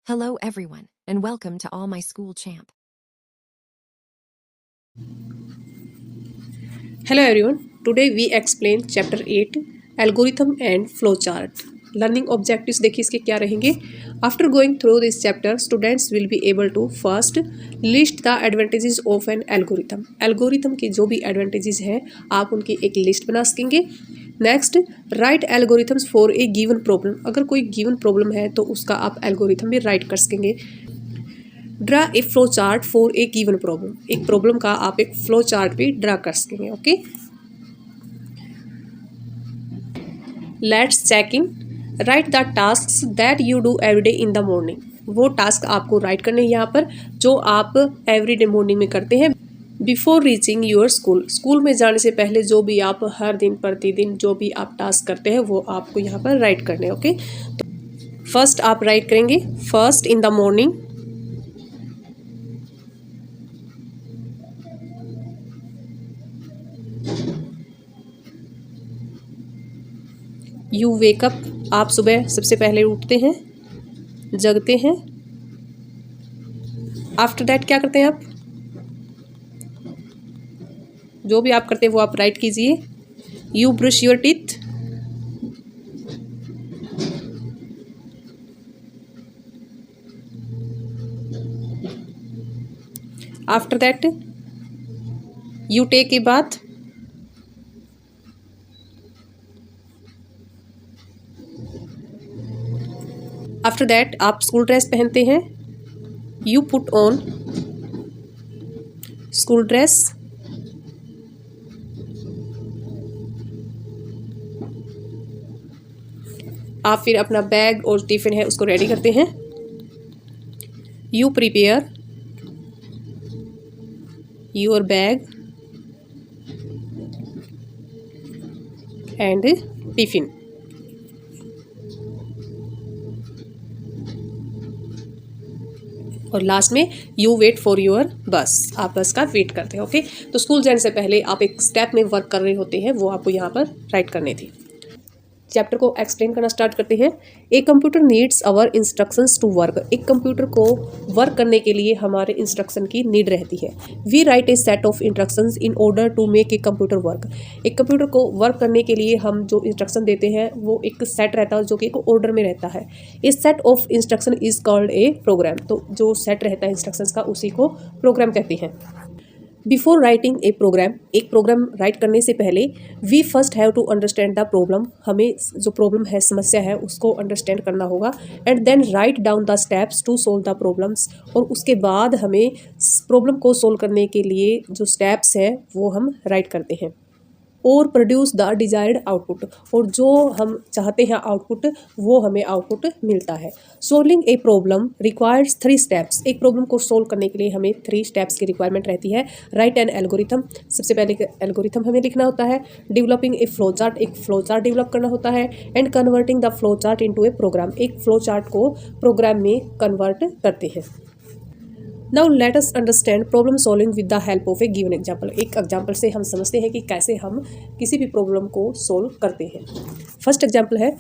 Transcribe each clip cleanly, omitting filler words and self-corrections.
Hello everyone, and welcome to All My School Champ. Hello everyone. Today we explain chapter 8 algorithm and flowchart. Learning objectives देखिए इसके क्या रहेंगे. After going through this chapter, students will be able to first list the advantages of an algorithm. Algorithm की जो भी advantages हैं आप उनकी एक लिस्ट बना सकेंगे. Next right algorithms for a given problem. अगर कोई गिवन प्रॉब्लम है तो उसका आप एल्गोरिथम भी राइट कर सकेंगे. Draw a flow chart for a given problem. एक प्रॉब्लम का आप एक फ्लो चार्ट भी ड्रा कर सकेंगे. Okay, let's check in. Write the task that you do everyday in the morning. वो टास्क आपको राइट करने हैं यहाँ पर जो आप एवरीडे मॉर्निंग में करते हैं. Before reaching your school. School में जाने से पहले जो भी आप हर दिन प्रतिदिन जो भी आप टास्क करते हैं वो आपको यहाँ पर राइट करने हैं. ओके, तो फर्स्ट आप राइट करेंगे first in the morning. You wake up. आप सुबह सबसे पहले उठते हैं, जगते हैं. आफ्टर दैट क्या करते हैं आप? जो भी आप करते हैं वो आप राइट कीजिए. You brush your teeth. After that you take a bath. After that आप स्कूल ड्रेस पहनते हैं. You put on school dress. आप फिर अपना बैग और टिफिन है उसको रेडी करते हैं. You prepare your bag and tiffin. और लास्ट में यू वेट फॉर योर बस. आप बस का वेट करते हैं. ओके, तो स्कूल जाने से पहले आप एक स्टेप में वर्क कर रहे होते हैं वो आपको यहाँ पर राइट करने थे. चैप्टर को एक्सप्लेन करना स्टार्ट करते हैं. A computer needs our instructions to work. एक कंप्यूटर को वर्क करने के लिए हमारे इंस्ट्रक्शन की नीड रहती है. We write a set of instructions in order to make a computer work. एक कंप्यूटर को वर्क करने के लिए हम जो इंस्ट्रक्शन देते हैं वो एक सेट रहता है जो कि एक ऑर्डर में रहता है. A set of instruction is called a program. तो जो सेट रहता है इंस्ट्रक्शंस का उसी को प्रोग्राम कहते हैं. Before writing a program. एक प्रोग्राम राइट करने से पहले we first have to understand the problem. हमें जो प्रॉब्लम है, समस्या है, उसको अंडरस्टैंड करना होगा. And then write down the steps to solve the problems. और उसके बाद हमें प्रॉब्लम को सोल्व करने के लिए जो स्टेप्स है वो हम राइट करते हैं. और प्रोड्यूस द डिजायर्ड आउटपुट. और जो हम चाहते हैं आउटपुट वो हमें आउटपुट मिलता है. Solving a problem requires 3 steps. एक प्रॉब्लम को सोल्व करने के लिए हमें 3 स्टेप्स की रिक्वायरमेंट रहती है. Write an algorithm. सबसे पहले एल्गोरिथम हमें लिखना होता है. Developing a flow chart. एक फ्लो चार्ट डेवलप करना होता है. And converting the flow chart into a program. एक फ्लो चार्ट को प्रोग्राम में कन्वर्ट करते हैं. Now let us understand problem solving with the help of a given example. एक एग्जाम्पल से हम समझते हैं कि कैसे हम किसी भी प्रॉब्लम को सोल्व करते हैं. फर्स्ट एग्जाम्पल है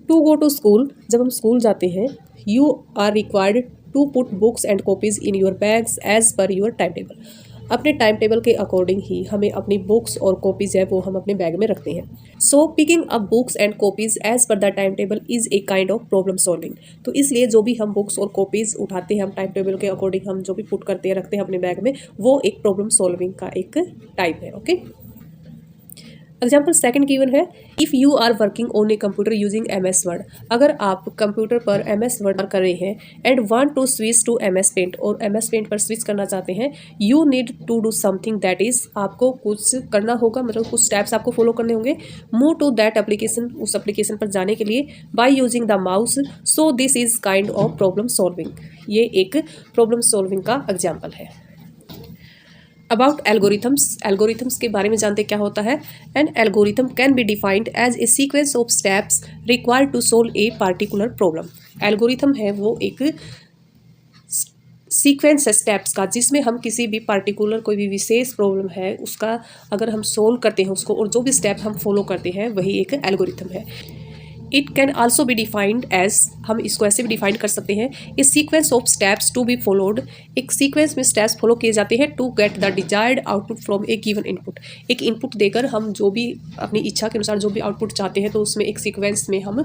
टू गो टू स्कूल. जब हम स्कूल जाते हैं you are required to put books and copies in your bags as per your time table. अपने टाइम टेबल के अकॉर्डिंग ही हमें अपनी बुक्स और कॉपीज़ है वो हम अपने बैग में रखते हैं. So picking up books and copies as per the time table is a kind of problem solving. तो इसलिए जो भी हम बुक्स और कॉपीज़ उठाते हैं हम टाइम टेबल के अकॉर्डिंग हम जो भी पुट करते हैं रखते हैं अपने बैग में वो एक प्रॉब्लम सॉल्विंग का एक टाइप है. ओके, एग्जाम्पल सेकंड गिवन है if you are working on a computer using MS word. अगर आप कंप्यूटर पर MS वर्ड कर रहे हैं and want to switch to MS paint और MS पेंट पर स्विच करना चाहते हैं you need to do something. That is आपको कुछ करना होगा, मतलब कुछ स्टेप्स आपको फॉलो करने होंगे. Move to that application. उस एप्लीकेशन पर जाने के लिए by using the mouse. So this is kind of problem solving. ये एक प्रॉब्लम सॉल्विंग का एग्जाम्पल है. About algorithms. एल्गोरिथम्स के बारे में जानते क्या होता है. An algorithm can be defined as a sequence of steps required to solve a particular problem. Algorithm है वो एक सीक्वेंस है स्टेप्स का जिसमें हम किसी भी पार्टिकुलर कोई भी विशेष प्रॉब्लम है उसका अगर हम सोल्व करते हैं उसको और जो भी स्टेप हम फॉलो करते हैं वही एक एल्गोरिथम है. It can also be defined as, हम इसको ऐसे भी डिफाइन कर सकते हैं, a sequence of steps to be followed, एक सीक्वेंस में स्टेप्स फॉलो किए जाते हैं to get the desired output from a given input. एक इनपुट देकर हम जो भी अपनी इच्छा के अनुसार जो भी आउटपुट चाहते हैं तो उसमें एक सीक्वेंस में हम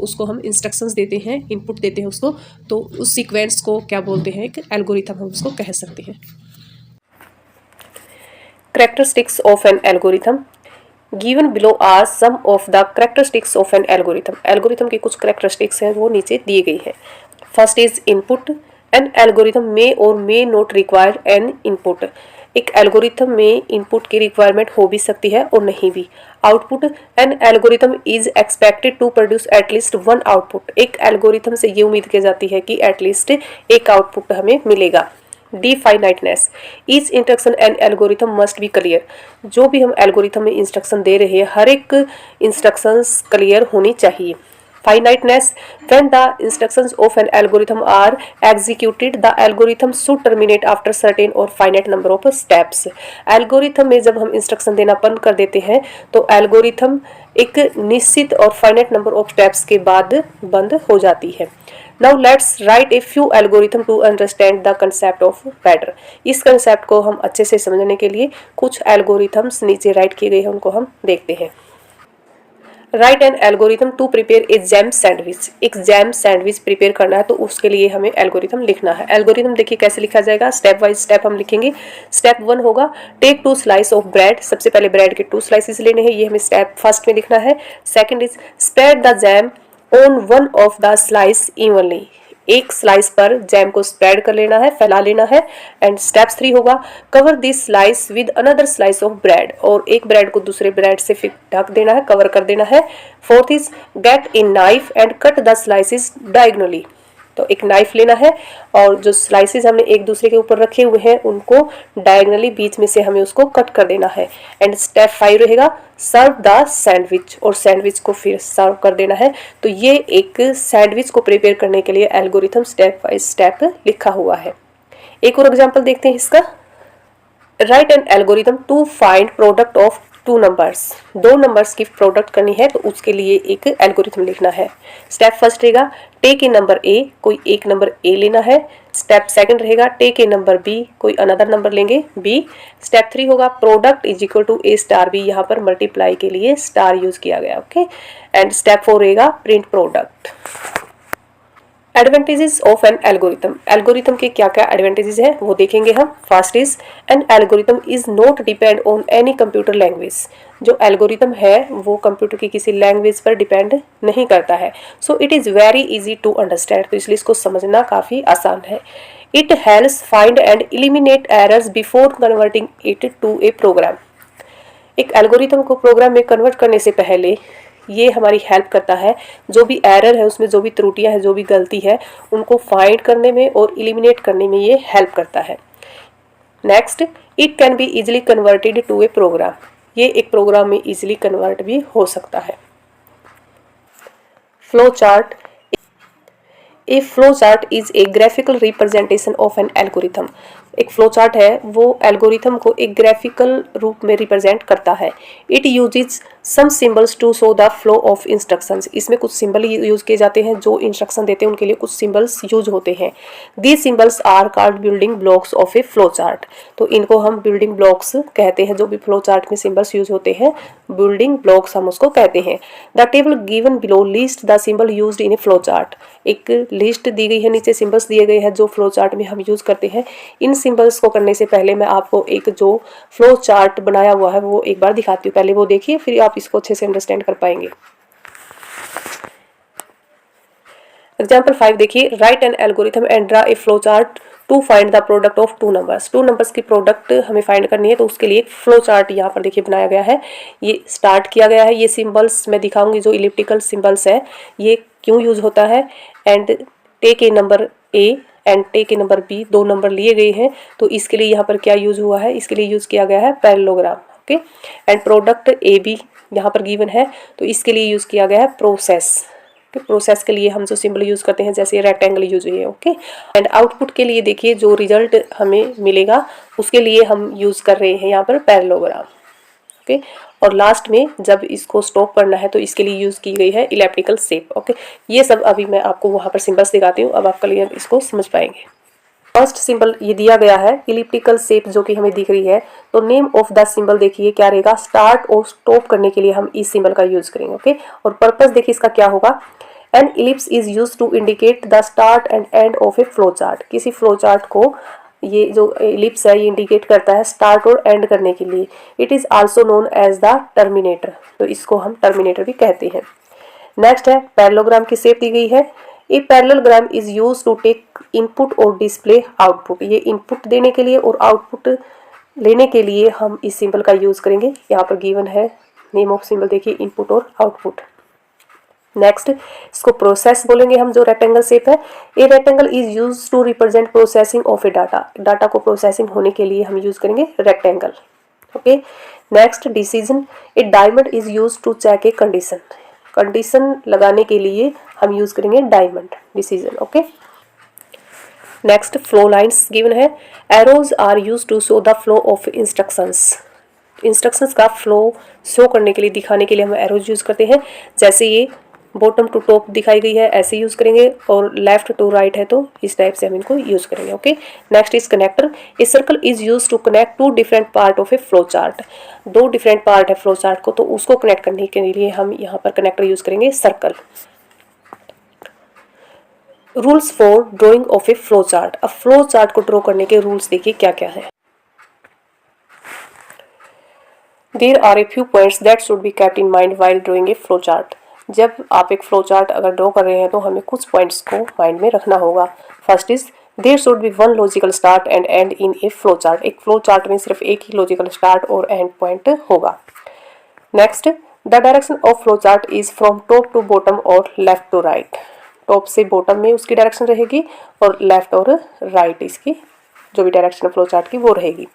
उसको हम इंस्ट्रक्शंस देते हैं, इनपुट देते हैं उसको, तो उस सीक्वेंस को क्या बोलते हैं, एक एल्गोरिथम हम उसको कह सकते हैं। Characteristics of an algorithm. Given below are some of the characteristics of an algorithm. Algorithm की कुछ characteristics हैं वो नीचे दिए गई हैं। First is input. An algorithm may or may not require an input. एक एल्गोरिथम में इनपुट की रिक्वायरमेंट हो भी सकती है और नहीं भी। Output, an algorithm is expected to produce at least one output. एक एल्गोरिथम से ये उम्मीद की जाती है कि एटलीस्ट एक आउटपुट हमें मिलेगा। D finiteness, each instruction and algorithm must be clear. जो भी हम एल्गोरिथम में इंस्ट्रक्शन दे रहे हैं हर एक इंस्ट्रक्शंस क्लियर होनी चाहिए। Finiteness, when the instructions of an algorithm are executed the algorithm should terminate after certain और finite number of steps. Algorithm में जब हम इंस्ट्रक्शन देना बंद कर देते हैं तो एल्गोरिथम एक निश्चित और फाइनाइट नंबर ऑफ स्टेप्स के बाद बंद हो जाती है। Now let's write a few algorithm to understand the concept of better. इस कंसेप्ट को हम अच्छे से समझने के लिए कुछ एल्गोरिथम्स नीचे राइट किए गए हैं उनको हम देखते हैं। Write an algorithm to prepare a jam sandwich. एक जैम सैंडविच प्रिपेयर करना है तो उसके लिए हमें एल्गोरिथम लिखना है। एल्गोरिथम देखिए कैसे लिखा जाएगा, स्टेप बाय स्टेप हम लिखेंगे। स्टेप 1 होगा टेक 2 स्लाइस ऑफ ब्रेड। सबसे पहले ब्रेड के 2 स्लाइसेस लेने हैं, ये हमें स्टेप फर्स्ट में लिखना है। Second is spread the jam on one of the slice evenly. एक स्लाइस पर जैम को स्प्रेड कर लेना है, फैला लेना है। एंड स्टेप 3 होगा cover this slice with another slice of bread. और एक ब्रेड को दूसरे ब्रेड से फिर ढक देना है, कवर कर देना है। Fourth is get a knife and cut the slices diagonally. तो एक नाइफ लेना है और जो स्लाइसेस हमने एक दूसरे के ऊपर रखे हुए हैं उनको डायगोनली बीच में से हमें उसको कट कर देना है। एंड स्टेप 5 रहेगा सर्व द सैंडविच, और सैंडविच को फिर सर्व कर देना है। तो ये एक सैंडविच को प्रिपेयर करने के लिए एल्गोरिथम स्टेप बाय स्टेप लिखा हुआ है। एक और एग्जांपल देखते हैं इसका। Write an algorithm to find product of 2 numbers. 2 numbers की प्रोडक्ट करनी है तो उसके लिए एक एल्गोरिथम लिखना है। स्टेप फर्स्ट रहेगा टेक ए नंबर ए, कोई एक नंबर ए लेना है। स्टेप सेकंड रहेगा टेक ए नंबर बी, कोई अनदर नंबर लेंगे बी। स्टेप 3 होगा product is equal to A star B, यहाँ पर मल्टीप्लाई के लिए स्टार यूज किया गया। ओके। एंड स्टेप 4 रहेगा print product. Advantages of an algorithm. Algorithm के क्या क्या एडवांटेजेस हैं वो देखेंगे हम। First is an algorithm is not depend on any computer language. जो एल्गोरिथम है वो कंप्यूटर की किसी लैंग्वेज पर डिपेंड नहीं करता है। So it is very easy to understand, तो इसलिए इसको समझना काफ़ी आसान है। It helps find and eliminate errors before converting it to a program. एक एल्गोरिथम को प्रोग्राम में कन्वर्ट करने से पहले ये हमारी हेल्प करता है, जो भी एरर है उसमें जो भी त्रुटियां हैं, जो भी गलती है उनको फाइंड करने में और एलिमिनेट करने में ये हेल्प करता है। Next, it can be easily converted to a program. ये एक प्रोग्राम में इजीली कन्वर्ट भी हो सकता है। Flow chart. A flow chart is a graphical representation of an algorithm. एक फ्लो चार्ट है वो एल्गोरिथम को एक ग्राफिकल रूप में रिप्रेजेंट करता है। It uses some symbols to show the flow of instructions. इसमें कुछ सिंबल यूज किए जाते हैं, जो इंस्ट्रक्शन देते हैं उनके लिए कुछ सिंबल्स यूज होते हैं। These symbols are called building blocks of a flow chart. तो इनको हम बिल्डिंग ब्लॉक्स कहते हैं। जो भी फ्लो चार्ट में सिंबल्स यूज होते हैं बिल्डिंग ब्लॉक्स हम उसको कहते हैं। The table given below list the symbol used in a flow chart. एक लिस्ट दी गई है, नीचे सिंबल्स दिए गए हैं जो फ्लो चार्ट में हम यूज करते हैं। इन सिंबल्स को करने से पहले मैं आपको एक जो फ्लो चार्ट बनाया हुआ है वो एक बार दिखाती हूँ। पहले वो देखिए, फिर आप इसको अच्छे से अंडरस्टैंड कर पाएंगे। एग्जाम्पल 5 देखिए। Write an algorithm and draw a flow chart to find the product of 2 numbers. 2 numbers की प्रोडक्ट हमें फाइंड करनी है तो उसके लिए एक फ्लो चार्ट यहाँ पर देखिए बनाया गया है। ये स्टार्ट किया गया है। ये सिंबल्स मैं दिखाऊंगी, जो इलिप्टिकल सिंबल्स है ये क्यों यूज होता है। And take a number A and take a number B, 2 number लिए गए हैं तो इसके लिए यहाँ पर क्या यूज हुआ है, इसके लिए यूज किया गया है parallelogram. Okay. And product A B यहाँ पर गिवन है तो इसके लिए यूज किया गया है प्रोसेस। प्रोसेस के लिए हम जो सिंबल यूज करते हैं जैसे रेक्टेंगल यूज हुई है। ओके। एंड आउटपुट के लिए देखिए जो रिजल्ट हमें मिलेगा उसके लिए हम यूज कर रहे हैं यहाँ पर पैरेललोग्राम। ओके। और लास्ट में जब इसको स्टॉप करना है तो इसके लिए यूज़ की गई है इलिप्टिकल शेप। ओके, ये सब अभी मैं आपको वहाँ पर सिंबल्स दिखाती हूँ, अब आप क्लियर इसको समझ पाएंगे। फर्स्ट सिंबल ये दिया गया है इलिप्टिकल शेप जो कि हमें दिख रही है, तो नेम ऑफ द सिंबल देखिए क्या रहेगा, स्टार्ट और स्टॉप करने के लिए हम इस सिंबल का यूज करेंगे। ओके, और पर्पस देखिए इसका क्या होगा, an ellipse is use to indicate the start and end of a flow chart. किसी फ्लो चार्ट को ये जो इलिप्स है ये इंडिकेट करता है स्टार्ट और एंड करने के लिए। It is also known as the terminator, तो इसको हम टर्मिनेटर भी कहते हैं। नेक्स्ट है पैरेललोग्राम की शेप दी गई है। A parallelogram is use to take input और डिस्प्ले आउटपुट। ये इनपुट देने के लिए और आउटपुट लेने के लिए हम इस सिंबल का यूज करेंगे। यहाँ पर गिवन है नेम ऑफ सिंबल देखिए, इनपुट और आउटपुट। नेक्स्ट इसको प्रोसेस बोलेंगे हम, जो रेक्टेंगल शेप है। A rectangle is use to represent processing of a data. Data को प्रोसेसिंग होने के लिए हम यूज करेंगे rectangle. Okay, next decision. A diamond is use to check a condition. Condition लगाने के लिए हम यूज करेंगे diamond, decision. Okay, next flow lines given है। Arrows are use to show the flow of instructions. Instructions का flow show करने के लिए, दिखाने के लिए हम एरोज यूज करते हैं। जैसे ये बॉटम टू टॉप दिखाई गई है ऐसे यूज करेंगे, और लेफ्ट टू राइट है तो इस टाइप से हम इनको यूज करेंगे। Okay, next is connector. A circle is use to connect to different part of a flow chart. दो डिफरेंट पार्ट है फ्लो चार्ट को, तो उसको कनेक्ट करने के लिए हम यहाँ पर कनेक्टर यूज करेंगे circle. Rules for drawing of a flow chart. अब फ्लो चार्ट को ड्रॉ करने के रूल्स देखिए क्या क्या है। There are a few points that should be kept in mind while drawing a flow chart. जब आप एक फ्लो चार्ट अगर ड्रॉ कर रहे हैं तो हमें कुछ पॉइंट्स को माइंड में रखना होगा। First is there should be one logical start and end in a flow chart. एक फ्लो चार्ट में सिर्फ एक ही लॉजिकल स्टार्ट और एंड पॉइंट होगा। Next, the direction of flow chart is from top to bottom और left to right. Top से bottom में उसकी डायरेक्शन रहेगी और लेफ्ट और राइट इसकी जो भी डायरेक्शन फ्लो चार्ट की वो रहेगी।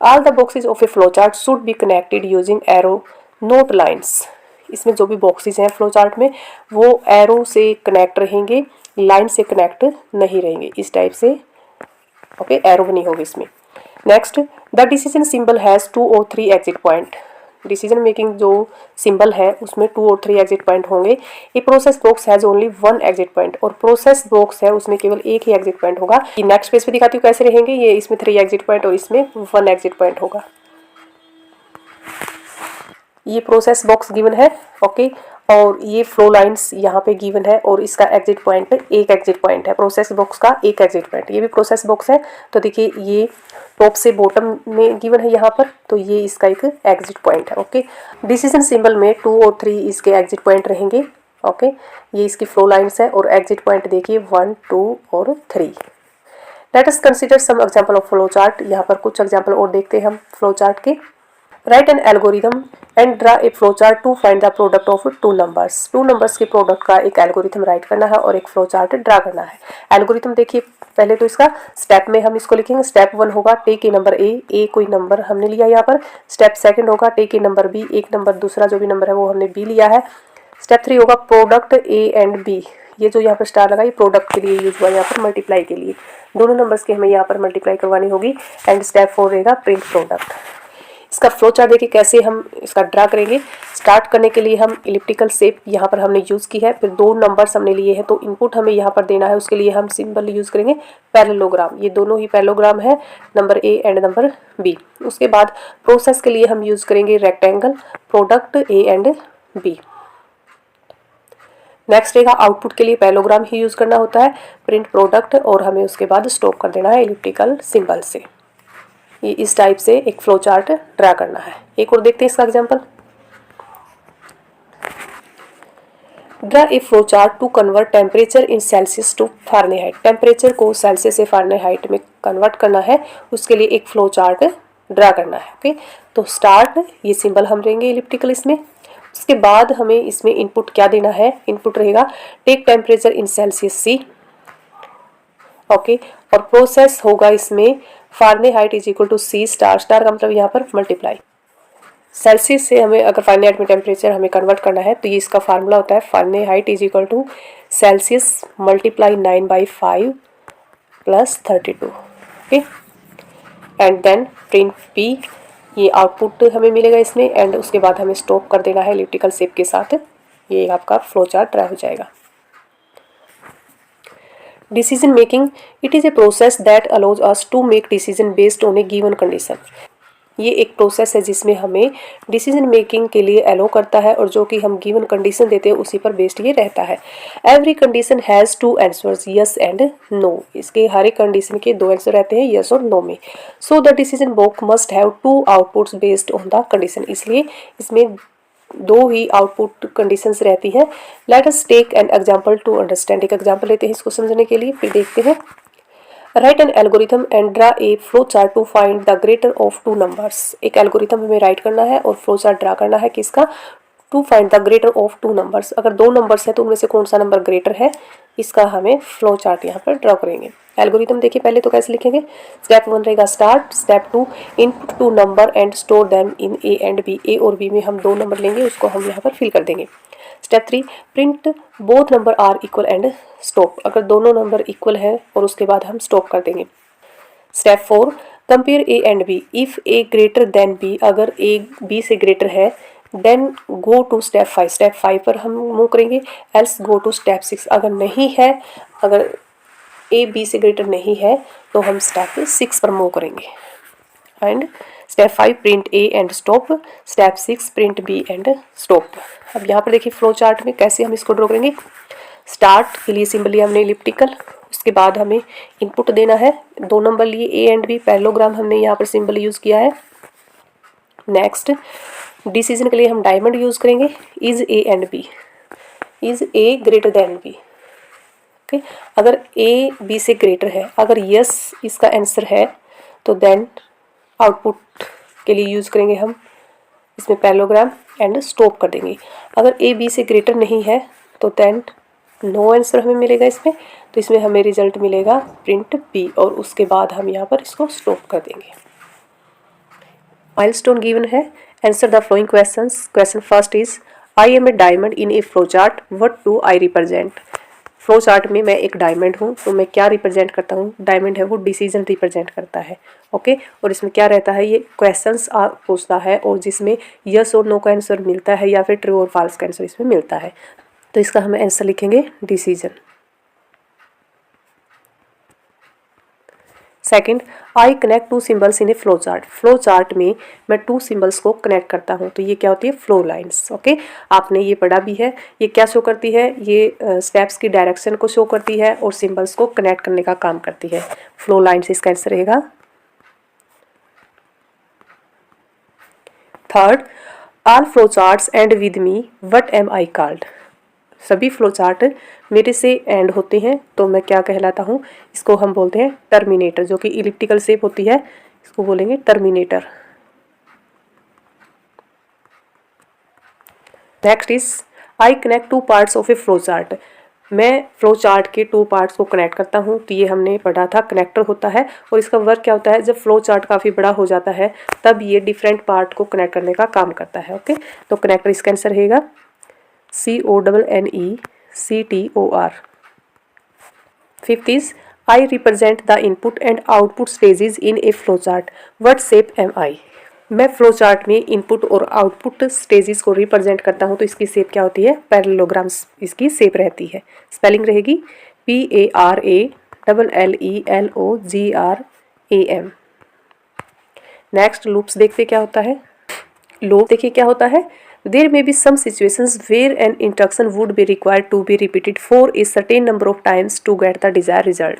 All the boxes of a flow chart should be connected using arrow note lines. इसमें जो भी बॉक्सेज हैं फ्लो चार्ट में वो एरो से कनेक्ट रहेंगे, लाइन से कनेक्ट नहीं रहेंगे, इस टाइप से। ओके, एरो नहीं होगी इसमें। Next, the decision symbol has 2 और 3 एग्जिट पॉइंट। डिसीजन मेकिंग जो सिंबल है उसमें 2 और 3 एग्जिट पॉइंट होंगे। ये process box has only 1 exit point, और प्रोसेस बॉक्स है उसमें केवल एक ही एग्जिट पॉइंट होगा। ये नेक्स्ट पेज पे दिखाती हूँ कैसे रहेंगे। ये इसमें 3 एग्जिट पॉइंट और इसमें 1 एग्जिट पॉइंट होगा। ये प्रोसेस बॉक्स गिवन है। ओके, और ये फ्लो लाइंस यहाँ पे गिवन है और इसका एग्जिट पॉइंट एक एग्जिट पॉइंट है। प्रोसेस बॉक्स का एक एग्जिट पॉइंट, ये भी प्रोसेस बॉक्स है। तो देखिए ये टॉप से बॉटम में गिवन है यहाँ पर, तो ये इसका एक एग्जिट पॉइंट है। ओके, डिसीजन सिंबल में 2 और 3 इसके एग्जिट पॉइंट रहेंगे। ओके, ये इसकी फ्लो लाइंस है और एग्जिट पॉइंट देखिए 1, 2 और 3। Let us consider some example of flow chart. यहाँ पर कुछ एग्जांपल और देखते हैं हम फ्लो चार्ट के। Write an algorithm and draw a flow chart to find the product of 2 numbers. 2 numbers के प्रोडक्ट का एक एल्गोरिथम राइट करना है और एक फ्लो चार्ट ड्रा करना है। एल्गोरिथम देखिए पहले तो इसका स्टेप में हम इसको लिखेंगे। स्टेप 1 होगा टेक ए नंबर ए कोई नंबर हमने लिया यहाँ पर। स्टेप 2 होगा टेक ए नंबर बी, एक नंबर दूसरा जो भी नंबर है वो हमने बी लिया है। स्टेप 3 होगा प्रोडक्ट ए एंड बी। ये जो यहाँ पर स्टार लगा ये प्रोडक्ट के लिए यूज हुआ, यहाँ पर मल्टीप्लाई के लिए दोनों नंबर्स के हमें यहाँ पर मल्टीप्लाई करवानी होगी। एंड स्टेप 4 रहेगा प्रिंट प्रोडक्ट। इसका फ्लो चार्ट देखिए कैसे हम इसका ड्रा करेंगे। स्टार्ट करने के लिए हम इलिप्टिकल शेप यहाँ पर हमने यूज़ की है, फिर 2 नंबर्स हमने लिए हैं तो इनपुट हमें यहाँ पर देना है, उसके लिए हम सिंबल यूज़ करेंगे पैरेललोग्राम। ये दोनों ही पैरेललोग्राम है, number A and number B. उसके बाद प्रोसेस के लिए हम यूज़ करेंगे rectangle, product A and B. Next रहेगा आउटपुट के लिए पैरेललोग्राम ही यूज़ करना होता है, प्रिंट प्रोडक्ट, और हमें उसके बाद स्टॉप कर देना है इलिप्टिकल सिंबल से। ये इस टाइप से एक फ्लो चार्ट ड्रा करना है। एक और देखते हैं इसका example. Draw a flow chart to convert temperature in Celsius to Fahrenheit. Temperature को सेल्सियस से फारेनहाइट में कन्वर्ट करना है, उसके लिए एक फ्लो चार्ट ड्रा करना है। ओके, तो स्टार्ट ये सिंबल हम लेंगे इलिप्टिकल इसमें। उसके बाद हमें इसमें इनपुट क्या देना है, इनपुट रहेगा take temperature in Celsius C. Okay, और प्रोसेस होगा इसमें Fahrenheit is equal to C star, star का मतलब यहाँ पर मल्टीप्लाई। सेल्सियस से हमें अगर फारेनहाइट में टेम्परेचर हमें कन्वर्ट करना है तो ये इसका फार्मूला होता है Fahrenheit is equal to Celsius multiply 9/5 + 32। Okay, and then print P ये आउटपुट हमें मिलेगा इसमें, एंड उसके बाद हमें स्टॉप कर देना है इलिप्टिकल शेप के साथ। ये आपका फ्लो चार्ट ड्रा हो जाएगा। Decision making, it is a process that allows us to make decision based on a given condition. ये एक प्रोसेस है जिसमें हमें डिसीजन मेकिंग के लिए अलो करता है, और जो कि हम गिवन कंडीशन देते हैं उसी पर बेस्ड ये रहता है। Every condition has two answers, yes and no. इसके हर एक कंडीशन के दो आंसर रहते हैं, यस और नो में। So the decision box must have two outputs based on the condition, इसलिए इसमें दो ही आउटपुट कंडीशंस रहती है। Let us take an example to understand. एक एग्जांपल लेते हैं इसको समझने के लिए, फिर देखते हैं। Write an algorithm and draw a flow chart to find the greater of two numbers. एक एल्गोरिथम हमें राइट करना है और फ्लो चार्ट ड्रा करना है किसका, to find the greater of two numbers. अगर दो नंबर्स है तो उनमें से कौन सा नंबर ग्रेटर है, इसका हमें फ्लो चार्ट यहाँ पर ड्रा करेंगे। एल्गोरिथम देखिए पहले तो कैसे लिखेंगे। स्टेप 1 रहेगा start, step 2 input two number and store them in A and B. A और बी में हम दो नंबर लेंगे, उसको हम यहाँ पर फिल कर देंगे। Step 3 print both number are equal and stop. अगर दोनों नंबर इक्वल है और उसके बाद हम स्टॉप कर देंगे। Step 4 compare A and B, if A greater than B. अगर ए बी से ग्रेटर है then go to step 5। Step 5 पर हम मूव करेंगे, एल्स गो टू स्टेप 6। अगर नहीं है, अगर ए बी से ग्रेटर नहीं है तो हम स्टेप 6 पर मूव करेंगे। And step 5 print A and stop, step 6 print B and stop. अब यहाँ पर देखिए फ्लो चार्ट में कैसे हम इसको ड्रॉ करेंगे। स्टार्ट के लिए सिंबल लिया हमने इलिप्टिकल, उसके बाद हमें इनपुट देना है, दो नंबर लिए ए एंड बी, पैरेललोग्राम हमने यहाँ पर सिंबल यूज़ किया है। नेक्स्ट डिसीजन के लिए हम डायमंड यूज़ करेंगे, is A and B, is A greater than B. Okay, अगर ए बी से ग्रेटर है, अगर यस इसका आंसर है तो देन आउटपुट के लिए यूज़ करेंगे हम इसमें पैरेललोग्राम एंड स्टॉप कर देंगे। अगर ए बी से ग्रेटर नहीं है तो देन नो आंसर हमें मिलेगा इसमें, तो इसमें हमें रिजल्ट मिलेगा प्रिंट बी, और उसके बाद हम यहाँ पर इसको स्टॉप कर देंगे। माइलस्टोन गिवन है, answer the following questions. Question first is I am a diamond in a flow chart, what do I represent. Flow chart में मैं एक डायमंड हूँ, तो मैं क्या रिप्रेजेंट करता हूँ। डायमंड है वो डिसीजन रिप्रेजेंट करता है। ओके, और इसमें क्या रहता है, ये क्वेश्चंस पूछता है और जिसमें यस और नो का आंसर मिलता है या फिर ट्रू और फॉल्स का आंसर इसमें मिलता है। तो इसका हम आंसर लिखेंगे decision. Second, I connect to symbols in a flow chart. Flow chart में मैं टू सिंबल्स को कनेक्ट करता हूँ, तो ये क्या होती है, फ्लो लाइंस। ओके, आपने ये पढ़ा भी है। ये क्या शो करती है, ये स्टेप्स की डायरेक्शन को शो करती है और सिंबल्स को कनेक्ट करने का काम करती है। फ्लो लाइंस इसका आंसर रहेगा। Third, all flow charts and with me, what am I called. सभी फ्लो चार्ट मेरे से एंड होते हैं तो मैं क्या कहलाता हूँ, इसको हम बोलते हैं टर्मिनेटर। जो कि इलिप्टिकल शेप होती है इसको बोलेंगे terminator. Next is I connect two parts of a flow chart. मैं फ्लो चार्ट के टू पार्ट्स को कनेक्ट करता हूँ, तो ये हमने पढ़ा था कनेक्टर होता है, और इसका वर्क क्या होता है, जब फ्लो चार्ट काफ़ी बड़ा हो जाता है तब ये डिफरेंट पार्ट को कनेक्ट करने का काम करता है। ओके, तो कनेक्टर इसका आंसर रहेगा CONNECTOR। Fifth is I represent the input and output stages in a flowchart. What shape am I? मैं फ्लो चार्ट में इनपुट और आउटपुट स्टेजेस को रिप्रेजेंट करता हूँ, तो इसकी शेप क्या होती है, पैरेललोग्राम्स इसकी शेप रहती है। स्पेलिंग रहेगी PARALLELOGRAM। नेक्स्ट लूप्स देखते क्या होता है। लूप देखिए क्या होता है, there may be some situations where an instruction would be required to be repeated for a certain number of times to get the desire result.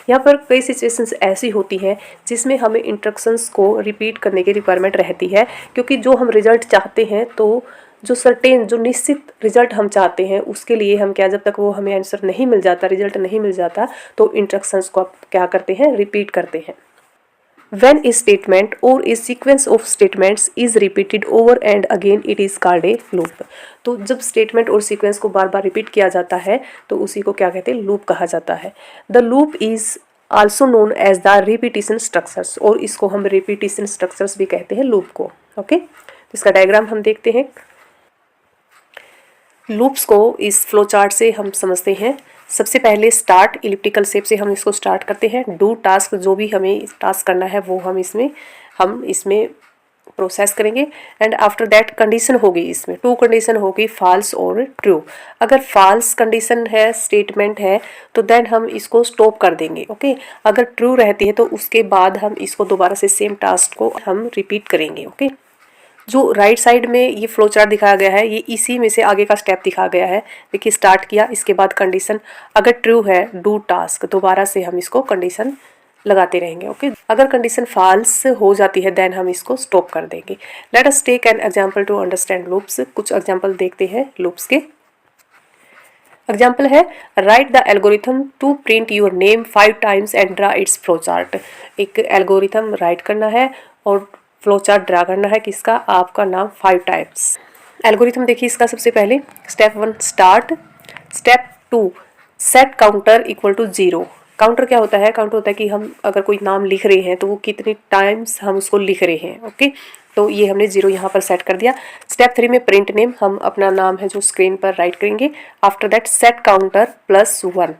यहाँ पर कई सिचुएशंस ऐसी होती हैं जिसमें हमें इंस्ट्रक्शंस को रिपीट करने की रिक्वायरमेंट रहती है, क्योंकि जो हम रिजल्ट चाहते हैं, तो जो निश्चित रिजल्ट हम चाहते हैं उसके लिए हम क्या, जब तक वो हमें आंसर नहीं मिल जाता, रिजल्ट नहीं मिल जाता, तो इंस्ट्रक्शंस को आप क्या करते हैं, रिपीट करते हैं। When a statement or a sequence of statements is repeated over and again, it is called a loop। तो जब स्टेटमेंट और सीक्वेंस को बार बार रिपीट किया जाता है तो उसी को क्या कहते हैं, लूप कहा जाता है। The loop is also known as the repetition structures, और इसको हम रिपीटिशन स्ट्रक्चर्स भी कहते हैं लूप को। ओके, तो इसका डायग्राम हम देखते हैं। लूप्स को इस फ्लो चार्ट से हम समझते हैं। सबसे पहले स्टार्ट, इलिप्टिकल शेप से हम इसको स्टार्ट करते हैं। डू टास्क, जो भी हमें टास्क करना है वो हम इसमें प्रोसेस करेंगे एंड आफ्टर दैट कंडीशन होगी, इसमें 2 कंडीशन होगी, फॉल्स और ट्रू। अगर फॉल्स कंडीशन है, स्टेटमेंट है, तो देन हम इसको स्टॉप कर देंगे। ओके, अगर ट्रू रहती है तो उसके बाद हम इसको दोबारा से सेम टास्क को हम रिपीट करेंगे। ओके, जो राइट साइड में ये फ्लो चार्ट दिखाया गया है, ये इसी में से आगे का स्टेप दिखाया गया है। देखिए, स्टार्ट किया, इसके बाद कंडीशन अगर ट्रू है, डू टास्क, दोबारा से हम इसको कंडीशन लगाते रहेंगे। ओके, अगर कंडीशन फॉल्स हो जाती है देन हम इसको स्टॉप कर देंगे। Let us take an example to understand loops. कुछ एग्जांपल देखते हैं लूप्स के। एग्जाम्पल है, write the algorithm to print your name 5 times and draw its flow chart. एक एल्गोरिथम राइट करना है और फ्लो चार्ट ड्रा करना है, किसका, आपका नाम 5 टाइम्स। एल्गोरिथम देखिए इसका, सबसे पहले step 1 start, step 2 set counter equal to 0। Counter क्या होता है, काउंटर होता है कि हम अगर कोई नाम लिख रहे हैं तो वो कितनी टाइम्स हम उसको लिख रहे हैं। ओके, तो ये हमने 0 यहाँ पर सेट कर दिया। स्टेप 3 में प्रिंट नेम, हम अपना नाम है जो स्क्रीन पर राइट करेंगे। आफ्टर दैट सेट काउंटर +1,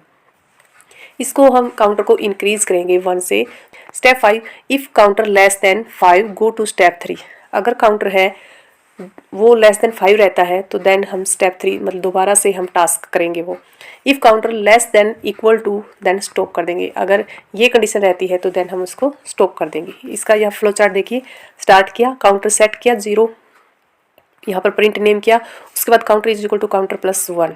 इसको हम काउंटर को इंक्रीज करेंगे 1 से। Step 5 if counter less than 5 go to step 3। अगर काउंटर है वो लेस देन 5 रहता है तो देन हम स्टेप 3 मतलब दोबारा से हम टास्क करेंगे वो। If counter less than equal to then stop कर देंगे। अगर ये कंडीशन रहती है तो देन हम उसको स्टॉप कर देंगे। इसका यह फ्लो चार्ट देखिए, स्टार्ट किया, काउंटर सेट किया 0, यहाँ पर प्रिंट नेम किया, उसके बाद counter is equal to counter +1।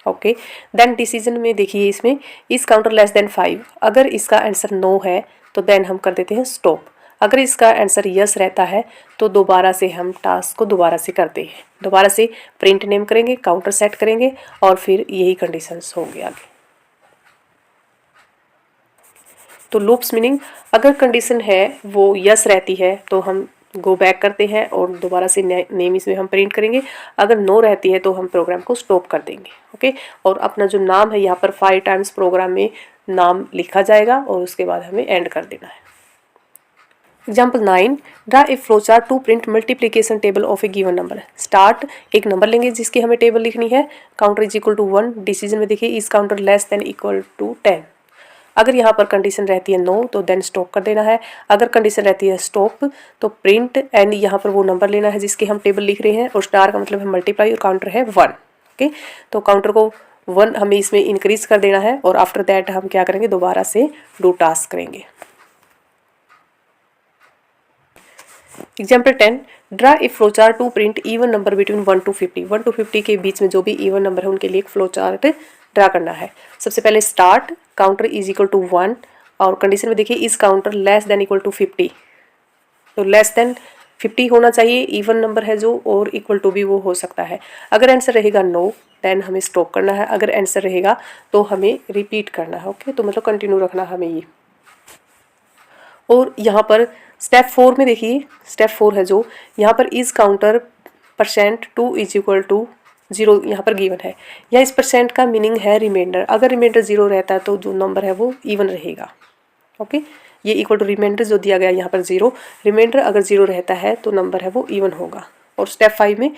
Okay, then decision में देखिए इसमें इस काउंटर लेस देन 5, अगर इसका आंसर नो है तो देन हम कर देते हैं स्टॉप। अगर इसका आंसर यस रहता है तो दोबारा से हम टास्क को दोबारा से करते हैं, दोबारा से प्रिंट नेम करेंगे, काउंटर सेट करेंगे और फिर यही कंडीशंस होंगे आगे। तो लूप्स मीनिंग, अगर कंडीशन है वो यस रहती है तो हम गो बैक करते हैं और दोबारा से नेम इसमें हम प्रिंट करेंगे। अगर नो रहती है तो हम प्रोग्राम को स्टॉप कर देंगे। ओके, और अपना जो नाम है यहाँ पर 5 टाइम्स प्रोग्राम में नाम लिखा जाएगा और उसके बाद हमें एंड कर देना है। Example 9, draw a flow chart to print multiplication table of a given number. Start, एक नंबर लेंगे जिसकी हमें टेबल लिखनी है, counter is equal to 1। Decision में देखिए is counter less than equal to 10। अगर यहाँ पर कंडीशन रहती है नो तो देन स्टॉप कर देना है। अगर कंडीशन रहती है स्टॉप तो प्रिंट एंड यहाँ पर वो नंबर लेना है जिसकी हम टेबल लिख रहे हैं, और स्टार का मतलब है मल्टीप्लाई और काउंटर है 1। ओके, तो काउंटर को 1 हमें इसमें इंक्रीज कर देना है और आफ्टर दैट हम क्या करेंगे, दोबारा से डू टास्क करेंगे। Example 10, draw a flow chart to print even number between 1 to 50। 1 to 50 के बीच में जो भी इवन नंबर है उनके लिए एक फ्लो चार्ट ड्रा करना है। सबसे पहले start, counter is equal to 1 और कंडीशन में देखिए इस counter less than equal to 50, तो लेस देन 50 होना चाहिए, इवन नंबर है जो, और इक्वल टू भी वो हो सकता है। अगर आंसर रहेगा नो देन हमें स्टॉप करना है, अगर आंसर रहेगा तो हमें रिपीट करना है। ओके, तो मतलब कंटिन्यू रखना हमें ये। और यहाँ पर स्टेप 4 में देखिए, स्टेप 4 है जो, यहाँ पर is counter %2 is equal to 0 यहाँ पर गिवन है। या इस परसेंट का मीनिंग है रिमाइंडर। अगर रिमाइंडर 0 रहता है तो जो नंबर है वो इवन रहेगा। ओके, ये इक्वल टू रिमाइंडर जो दिया गया यहाँ पर 0, रिमाइंडर अगर 0 रहता है तो नंबर है वो इवन होगा। और स्टेप 5 में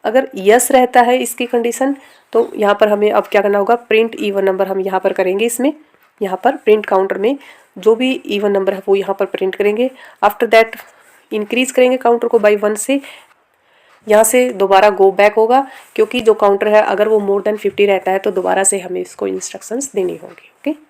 अगर यस रहता है इसकी कंडीशन तो यहाँ पर हमें अब क्या करना होगा, प्रिंट इवन नंबर हम यहाँ पर करेंगे। इसमें यहाँ पर प्रिंट काउंटर में जो भी इवन नंबर है वो यहाँ पर प्रिंट करेंगे। आफ्टर दैट इंक्रीज करेंगे काउंटर को बाई 1 से। यहाँ से दोबारा गो बैक होगा क्योंकि जो काउंटर है अगर वो मोर देन 50 रहता है तो दोबारा से हमें इसको इंस्ट्रक्शंस देनी होगी। ओके।